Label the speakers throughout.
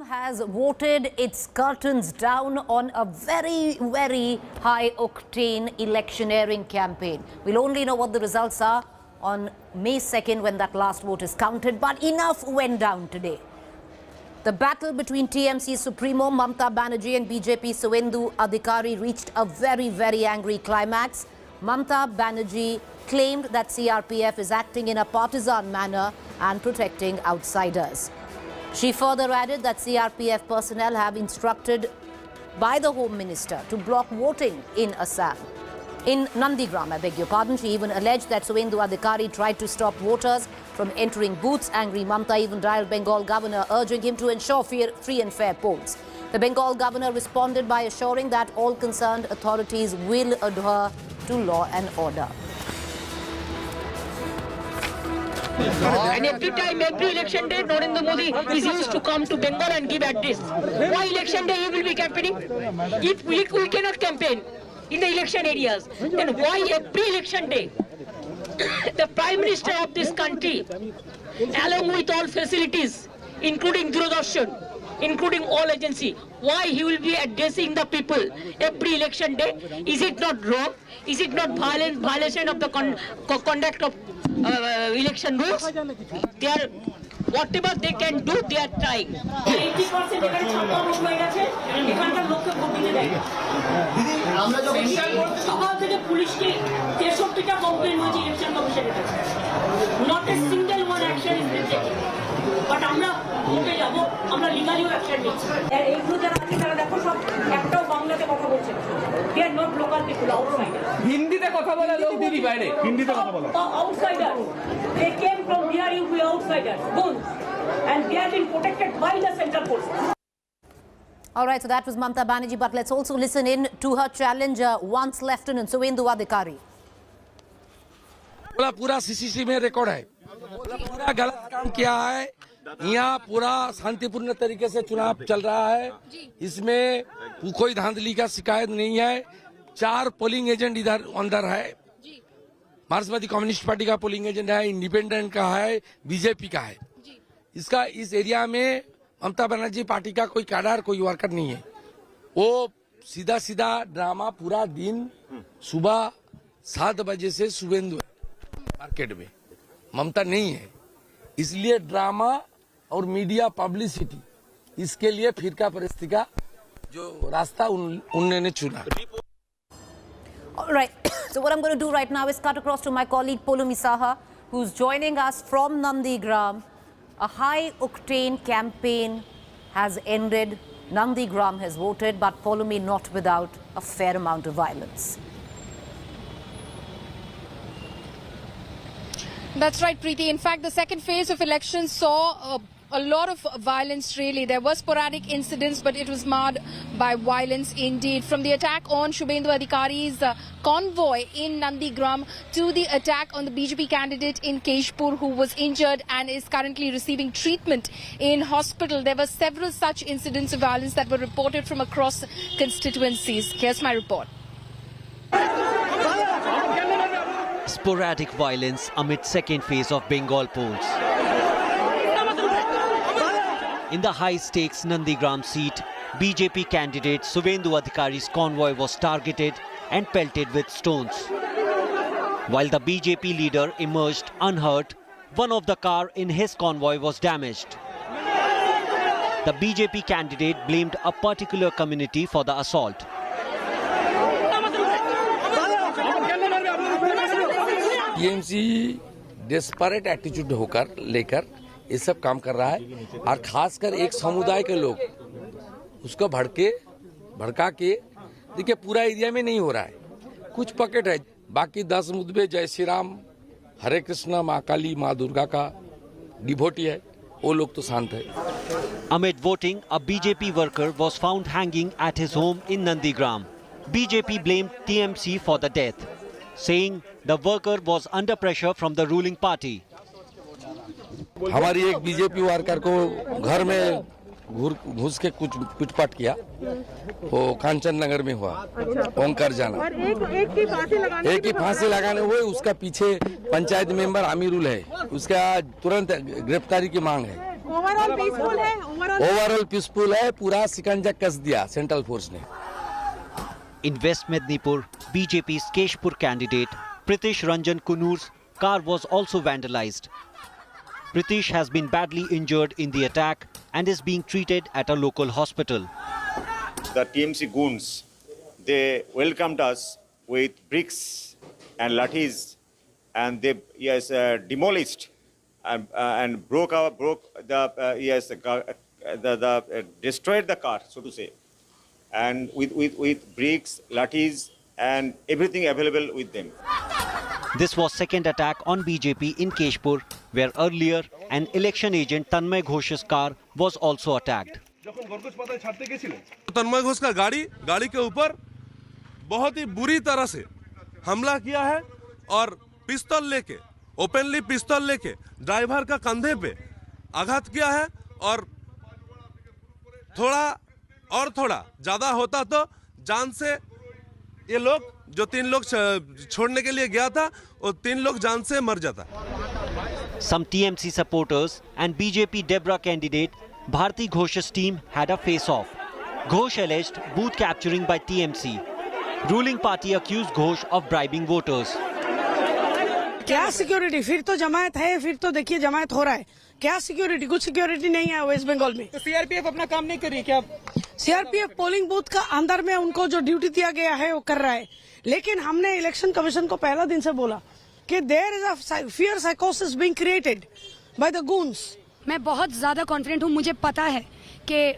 Speaker 1: Has voted its curtains down on a very, very high-octane electioneering campaign. We'll only know what the results are on May 2nd when that last vote is counted, but enough went down today. The battle between TMC Supremo Mamta Banerjee and BJP Suvendu Adhikari reached a very, very angry climax. Mamta Banerjee claimed that CRPF is acting in a partisan manner and protecting outsiders. She further added that CRPF personnel have instructed by the Home Minister to block voting in Assam. In Nandigram, I beg your pardon, she even alleged that Suvendu Adhikari tried to stop voters from entering booths. Angry Mamta even dialed Bengal governor, urging him to ensure free and fair polls. The Bengal governor responded by assuring that all concerned authorities will adhere to law and order.
Speaker 2: And every time, every election day, Narendra Modi is used to come to Bengal and give address. Why election day he will be campaigning? If we cannot campaign in the election areas, then why every election day the Prime Minister of this country, along with all facilities, including Doordarshan, including all agency, why he will be addressing the people every election day? Is it not wrong? Is it not violation of the conduct of election rules? They are, whatever they can do, they are trying.
Speaker 3: 80% এখানে ছাপ্পা vote হয়ে গেছে, এখানকার লোককে vote দিতে দেয়। সকাল থেকে পুলিশকে 63টা কমপ্লেন হয়েছে ইলেকশন কমিশনের কাছে। Not a single one action is being taken. But আমরা ভোটে যাব, আমরা লিগালিও অ্যাকশন নিচ্ছি। আর এইগুলো যারা আছে তারা দেখো সব একটাও বাংলাতে কথা বলছে না। They are not local people, outsiders.
Speaker 4: হিন্দিতে কথা বলা লোক দিদি বাইরে হিন্দিতে কথা বলা
Speaker 3: Outsiders. They came from here, you be outsiders. Goons. And they have been protected by the central forces.
Speaker 1: All right, so that was Mamta Banerjee, but let's also listen in to her challenger, once Lieutenant Suvendu Adhikari.
Speaker 5: पूरा CCC में record है, पूरा गलत काम किया है। यहाँ पूरा शांतिपूर्ण तरीके से चुनाव चल रहा है, इसमें कोई धांधली का शिकायत नहीं है। 4 पोलिंग एजेंट इधर अंदर है, मार्क्सवादी कम्युनिस्ट पार्टी का पोलिंग एजेंट है, इंडिपेंडेंट का है, बीजेपी का है। इसका इस एरिया में ममता बनर्जी पार्टी का कोई कैडर, कोई वर्कर नहीं है। वो सीधा सीधा ड्रामा पूरा दिन सुबह 7 बजे से सुवेंदु मार्केट में, ममता नहीं है, इसलिए ड्रामा और मीडिया पब्लिसिटी, इसके लिए फिरका परिस्थिति का जो रास्ता उन्होंने चुना।
Speaker 1: All right, so what I'm going to do right now is cut across to my colleague Poulomi Saha, who's joining us from Nandigram. A high-octane campaign has ended. Nandigram has voted, but Poulomi not without a fair amount of violence.
Speaker 6: That's right, Preeti. In fact, the second phase of elections saw a lot of violence, really. There were sporadic incidents, but it was marred by violence indeed. From the attack on Suvendu Adhikari's convoy in Nandigram to the attack on the BJP candidate in Keshpur, who was injured and is currently receiving treatment in hospital. There were several such incidents of violence that were reported from across constituencies. Here's my report.
Speaker 7: Sporadic violence amid second phase of Bengal polls. In the high-stakes Nandigram seat, BJP candidate Suvendu Adhikari's convoy was targeted and pelted with stones. While the BJP leader emerged unhurt, one of the car in his convoy was damaged. The BJP candidate blamed a particular community for the assault.
Speaker 5: TMC desperate attitude होकर लेकर ये सब काम कर रहा है, और खासकर एक समुदाय के लोग उसको भड़का के देखिए पूरा एरिया में नहीं हो रहा है, कुछ पॉकेट है, बाकी 10 मुद्दे जय श्री राम, हरे कृष्णा, माँ काली, माँ दुर्गा का डिवोटी है, वो लोग तो शांत है।
Speaker 7: Amid voting, a BJP worker was found hanging at his home in Nandigram. BJP blamed TMC for the death, saying the worker was under pressure from the ruling party.
Speaker 5: हमारी एक बीजेपी वर्कर को घर में घुस के कुछ पिटपाट किया, वो कांचन नगर में हुआ, ओंकार जाना, एक ही फांसी लगाने हुए, उसका पीछे पंचायत मेंबर आमिरुल है, उसका तुरंत गिरफ्तारी की मांग है।
Speaker 8: ओवरऑल पीसफुल है,
Speaker 5: ओवरऑल पीसफुल है, पूरा शिकंजा कस दिया सेंट्रल फोर्स ने।
Speaker 7: In West Mednipur, BJP's Keshpur candidate Pritish Ranjan Kunur's car was also vandalized. Pritish has been badly injured in the attack and is being treated at a local hospital.
Speaker 9: The TMC goons, they welcomed us with bricks and lathis, and they demolished and destroyed the car, so to say, and with bricks, lathis, and everything available with them.
Speaker 7: This was second attack on BJP in Keshpur, where earlier an election agent Tanmay Ghosh's car was also attacked.
Speaker 10: तन्मय घोष का गाड़ी के ऊपर बहुत ही बुरी तरह से हमला किया है और पिस्तौल लेके, ओपनली पिस्तौल लेके ड्राइवर का कंधे पे आघात किया है और थोड़ा ज्यादा होता तो जान से ये लोग जो 3 लोग छोड़ने के लिए गया था वो 3 लोग जान से मर जाता।
Speaker 7: Some TMC supporters and BJP Debra candidate Bharti Ghosh's team had a face-off. Ghosh alleged booth capturing by TMC. Ruling party accused Ghosh of bribing voters.
Speaker 8: क्या सिक्योरिटी? फिर तो जमायत है, फिर तो देखिए जमायत हो रहा है। क्या सिक्योरिटी? कुछ सिक्योरिटी नहीं है वेस्ट बंगाल में।
Speaker 4: तो सीआरपीएफ अपना काम नहीं कर रही क्या?
Speaker 8: सीआरपीएफ पोलिंग बूथ का अंदर में उनको जो ड्यूटी दिया गया है वो कर रहा है, लेकिन हमने इलेक्शन कमीशन को पहला दिन से बोला कि देयर इज अ फियर साइकोसिस being created by the goons.
Speaker 11: मैं बहुत ज्यादा कॉन्फिडेंट हूँ। मुझे पता है कि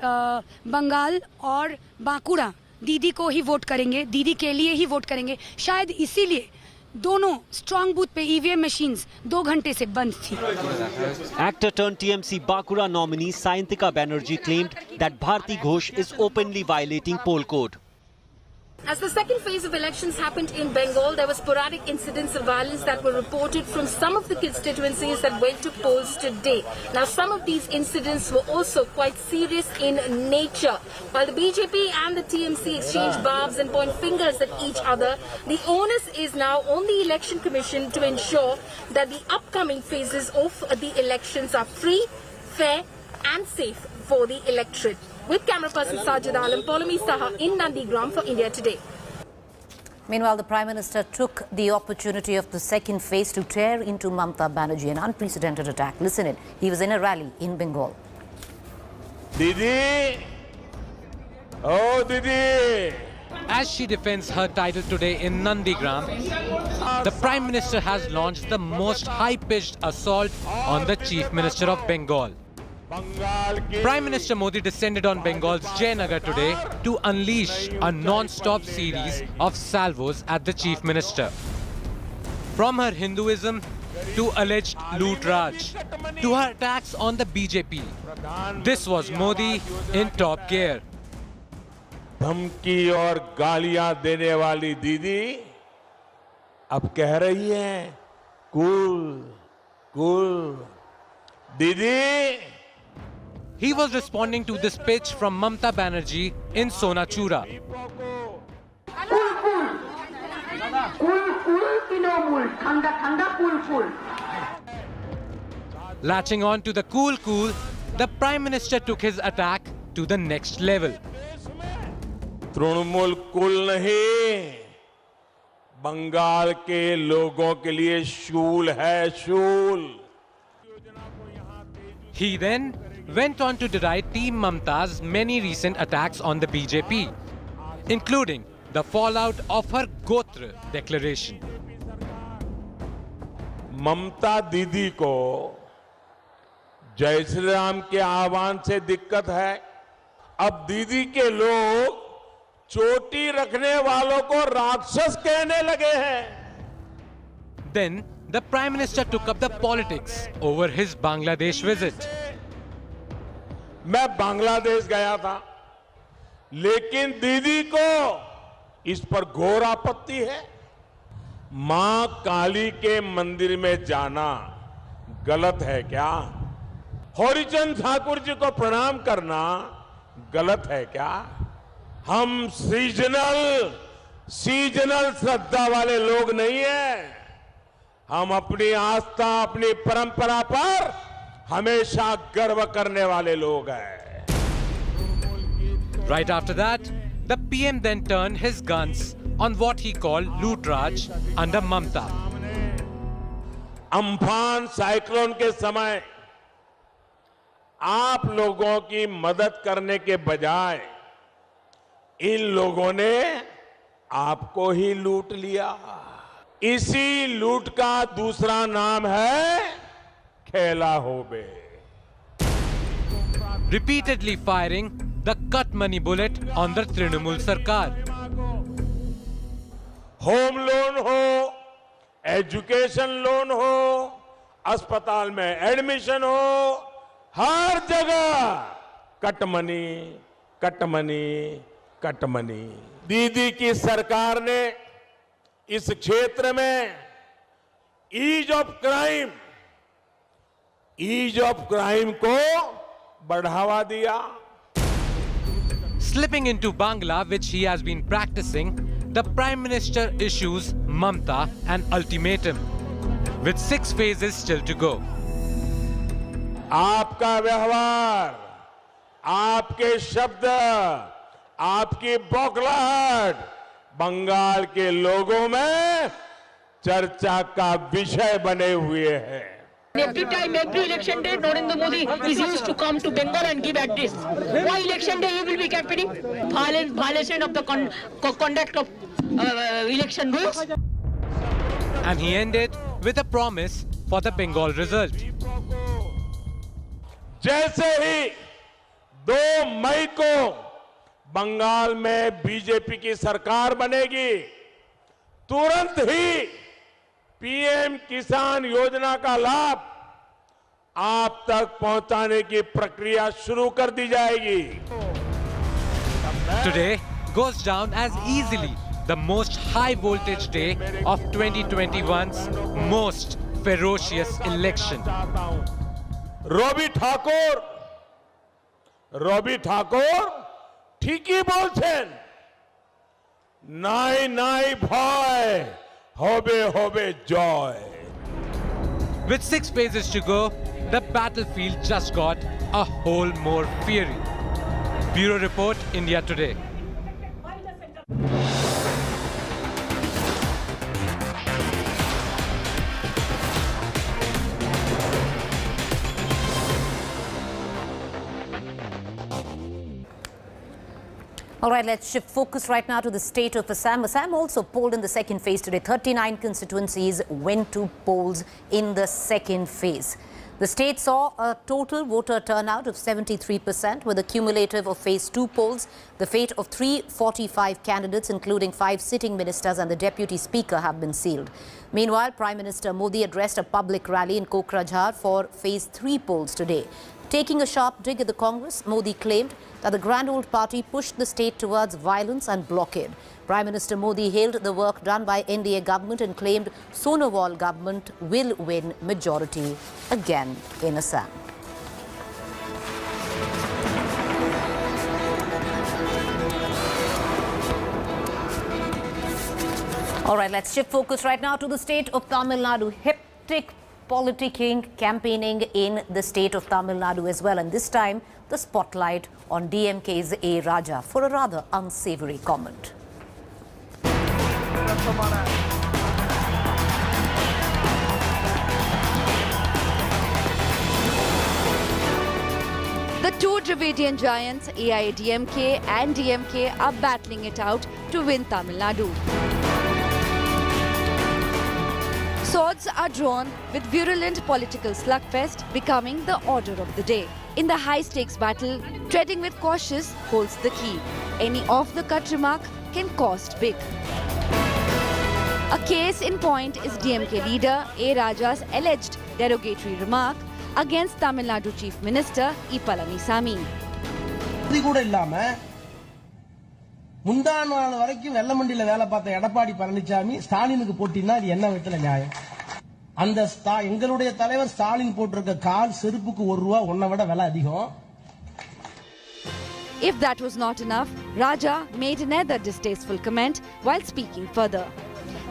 Speaker 11: बंगाल और बांकुड़ा दीदी को ही वोट करेंगे, दीदी के लिए ही वोट करेंगे। शायद इसीलिए दोनों स्ट्रांग बूथ पे ईवीएम मशीन्स 2 घंटे से बंद थी।
Speaker 7: Actor turned TMC Bakura nominee Sayantika Banerjee claimed that Bharti Ghosh is openly violating poll code.
Speaker 6: As the second phase of elections happened in Bengal, there were sporadic incidents of violence that were reported from some of the constituencies that went to polls today. Now, some of these incidents were also quite serious in nature. While the BJP and the TMC exchange barbs and point fingers at each other, the onus is now on the Election Commission to ensure that the upcoming phases of the elections are free, fair and safe for the electorate. With camera person Sajid Alam, Polami Saha in Nandigram for India Today.
Speaker 1: Meanwhile, the Prime Minister took the opportunity of the second phase to tear into Mamata Banerjee, an unprecedented attack. Listen it. He was in a rally in Bengal.
Speaker 10: Didi! Oh, Didi!
Speaker 12: As she defends her title today in Nandigram, the Prime Minister has launched the most high-pitched assault on the Chief Minister of Bengal. Prime Minister Modi descended on Bengal's Jayanagar today to unleash a non-stop series of salvos at the Chief Minister. From her Hinduism to alleged loot raj, to her attacks on the BJP, this was Modi in top gear.
Speaker 10: धमकी और गालियां देने वाली दीदी अब कह रही है कूल दीदी।
Speaker 12: He was responding to this pitch from Mamata Banerjee in Sonachura. Latching on to the cool, the Prime Minister took his attack to the next level.
Speaker 10: Trinamool कुल नहीं, बंगाल के लोगों के लिए शूल है, शूल।
Speaker 12: He then went on to deride Team Mamata's many recent attacks on the BJP, including the fallout of her Gotra declaration.
Speaker 10: ममता दीदी को जय श्री राम के आह्वान से दिक्कत है। अब दीदी के लोग चोटी रखने वालों को राक्षस कहने लगे हैं।
Speaker 12: Then the Prime Minister took up the politics over his Bangladesh visit.
Speaker 10: मैं बांग्लादेश गया था, लेकिन दीदी को इस पर घोर आपत्ति है। मां काली के मंदिर में जाना गलत है क्या? हरिचंद ठाकुर जी को प्रणाम करना गलत है क्या? हम सीजनल श्रद्धा वाले लोग नहीं हैं। हम अपनी आस्था, अपनी परंपरा पर हमेशा गर्व करने वाले लोग हैं।
Speaker 12: Right after that, the PM then turned his guns on what he called loot raj under Mamta.
Speaker 10: Amphan cyclone के समय आप लोगों की मदद करने के बजाय इन लोगों ने आपको ही लूट लिया। इसी लूट का दूसरा नाम है खेला होबे।
Speaker 12: Repeatedly firing the cut money bullet on the Trinamool Sarkar.
Speaker 10: Home loan हो, एजुकेशन लोन हो, अस्पताल में एडमिशन हो, हर जगह cut money, cut money, cut money. दीदी की सरकार ने इस क्षेत्र में ईज ऑफ क्राइम को बढ़ावा दिया।
Speaker 12: Slipping into Bangla, which he has been practicing, the Prime Minister issues Mamta an ultimatum, with 6 phases still to go.
Speaker 10: आपका व्यवहार, आपके शब्द, आपकी बौखलाहट बंगाल के लोगों में चर्चा का विषय बने हुए हैं।
Speaker 2: Every time, every election day, Narendra Modi is used to come to Bengal and give address. Why election day he will be campaigning? Violation of the conduct of election rules.
Speaker 12: And he ended with a promise for the Bengal result.
Speaker 10: जैसे ही 2 मई को बंगाल में BJP की सरकार बनेगी, तुरंत ही PM किसान योजना का लाभ आप तक पहुंचाने की प्रक्रिया शुरू कर दी जाएगी।
Speaker 12: Today goes down as easily the most high voltage day of 2021's most ferocious election.
Speaker 10: Rabi Thakur ঠিকই বলছেন, নাই নাই ভয়, হবে হবে জয়।
Speaker 12: With 6 phases to go, the battlefield just got a whole more fiery. Bureau Report, India Today.
Speaker 1: All right, let's shift focus right now to the state of Assam. Assam also polled in the second phase today. 39 constituencies went to polls in the second phase. The state saw a total voter turnout of 73%, with a cumulative of phase 2 polls. The fate of 345 candidates, including 5 sitting ministers and the deputy speaker, have been sealed. Meanwhile, Prime Minister Modi addressed a public rally in Kokrajhar for phase 3 polls today. Taking a sharp dig at the Congress, Modi claimed that the Grand Old Party pushed the state towards violence and blockade. Prime Minister Modi hailed the work done by NDA government and claimed Sonowal government will win majority again in Assam. All right, let's shift focus right now to the state of Tamil Nadu. Hectic politicking, campaigning in the state of Tamil Nadu as well. And this time, the spotlight on DMK's A. Raja for a rather unsavory comment.
Speaker 13: The two Dravidian giants, AIADMK and DMK, are battling it out to win Tamil Nadu. Swords are drawn, with virulent political slugfest becoming the order of the day. In the high-stakes battle, treading with cautious holds the key. Any off-the-cut remark can cost big. A case in point is DMK leader A. Raja's alleged derogatory remark against Tamil Nadu Chief Minister E. Palanisamy.
Speaker 14: முந்தா நாள் வரைக்கும் வெள்ளமண்டியில வேலை பார்த்த எடப்பாடி பழனிசாமி ஸ்டாலினுக்கு போட்டினா அது என்ன விதத்துல நியாயம்? அந்த எங்களுடைய தலைவர் ஸ்டாலின் போட்டிருக்க கால் செருப்புக்கு ₹1 உன்னை விட விலை அதிகம்.
Speaker 13: If that was not enough, Raja made another distasteful comment while speaking further.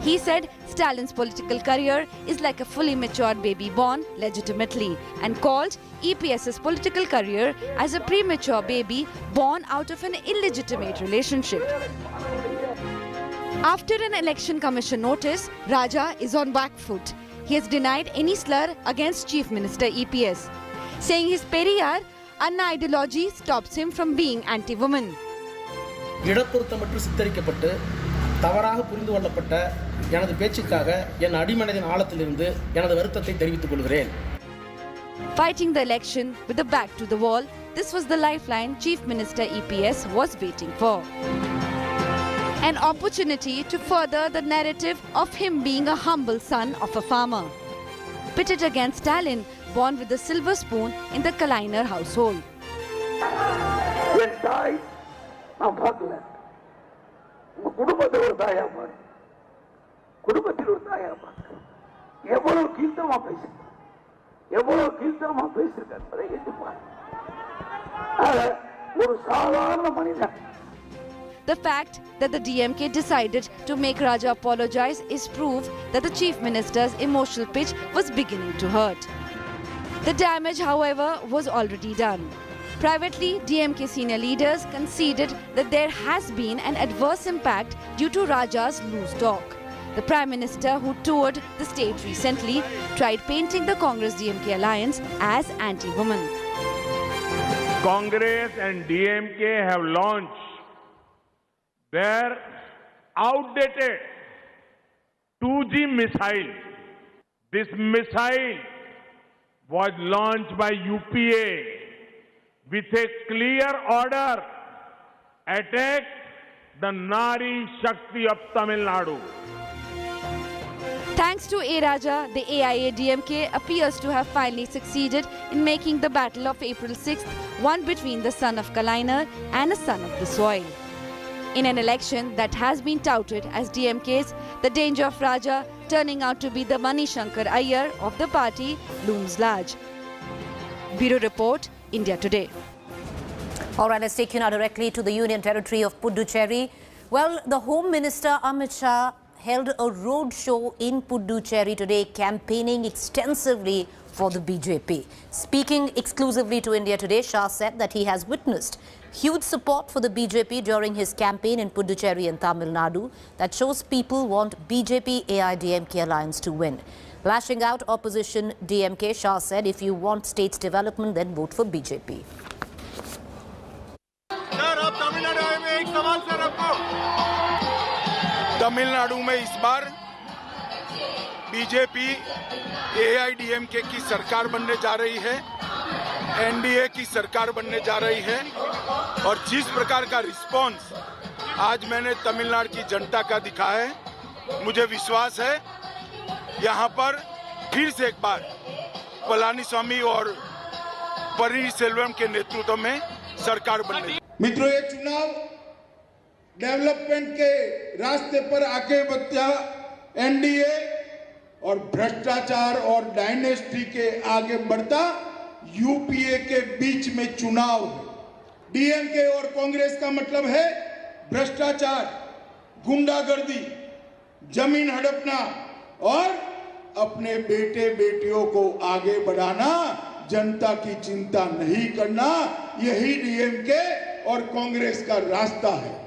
Speaker 13: He said Stalin's political career is like a fully matured baby born legitimately and called EPS's political career as a premature baby born out of an illegitimate relationship. After an election commission notice, Raja is on back foot. He has denied any slur against Chief Minister EPS, saying his Periyar Anna ideology stops him from being anti-woman.
Speaker 14: இடப்பொருத்தமற்று சித்தரிக்கப்பட்டு தவறாக புரிந்து கொள்ளப்பட்ட எனது பேச்சுக்காக என் அடிமனதின் ஆழத்திலிருந்து எனது வருத்தத்தை தெரிவித்துக் கொள்கிறேன்.
Speaker 13: Fighting the election with the back to the wall, this was the lifeline Chief Minister EPS was waiting for. An opportunity to further the narrative of him being a humble son of a farmer. Pitted against Stalin, born with a silver spoon in the Kaliner household. The fact that the DMK decided to make Raja apologize is proof that the Chief Minister's emotional pitch was beginning to hurt. The damage, however, was already done. Privately, DMK senior leaders conceded that there has been an adverse impact due to Raja's loose talk. The Prime Minister, who toured the state recently, tried painting the Congress-DMK alliance as anti-woman.
Speaker 10: Congress and DMK have launched their outdated 2G missile. This missile was launched by UPA with a clear order: attack the Nari Shakti of Tamil Nadu.
Speaker 13: Thanks to A. Raja, the AIA-DMK appears to have finally succeeded in making the battle of April 6th one between the son of Kaliner and a son of the soil. In an election that has been touted as DMK's, the danger of Raja turning out to be the Mani Shankar Iyer of the party looms large. Bureau Report, India Today.
Speaker 1: All right, let's take you now directly to the Union Territory of Puducherry. Well, the Home Minister Amit Shah held a road show in Puducherry today, campaigning extensively for the BJP. Speaking exclusively to India Today, Shah said that he has witnessed huge support for the BJP during his campaign in Puducherry and Tamil Nadu. That shows people want BJP-AIDMK alliance to win. Lashing out opposition DMK, Shah said if you want state's development, then vote for BJP.
Speaker 15: Tamil Nadu में इस बार BJP AIADMK की सरकार बनने जा रही है, NDA की सरकार बनने जा रही है और जिस प्रकार का रिस्पांस आज मैंने तमिलनाडु की जनता का दिखा है, मुझे विश्वास है यहां पर फिर से एक बार पलानीस्वामी और पनीरसेल्वम के नेतृत्व में सरकार बनने।
Speaker 16: मित्रों, ये चुनाव डेवलपमेंट के रास्ते पर आगे बढ़ता एनडीए और भ्रष्टाचार और डायनेस्टी के आगे बढ़ता यूपीए के बीच में चुनाव है। डीएमके और कांग्रेस का मतलब है भ्रष्टाचार, गुंडागर्दी, जमीन हड़पना और अपने बेटे बेटियों को आगे बढ़ाना, जनता की चिंता नहीं करना, यही डीएमके और कांग्रेस का रास्ता है।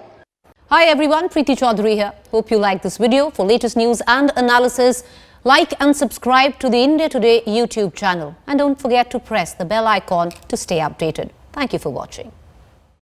Speaker 1: Hi everyone, Preeti Chaudhary here. Hope you like this video. For latest news and analysis, like and subscribe to the India Today YouTube channel. And don't forget to press the bell icon to stay updated. Thank you for watching.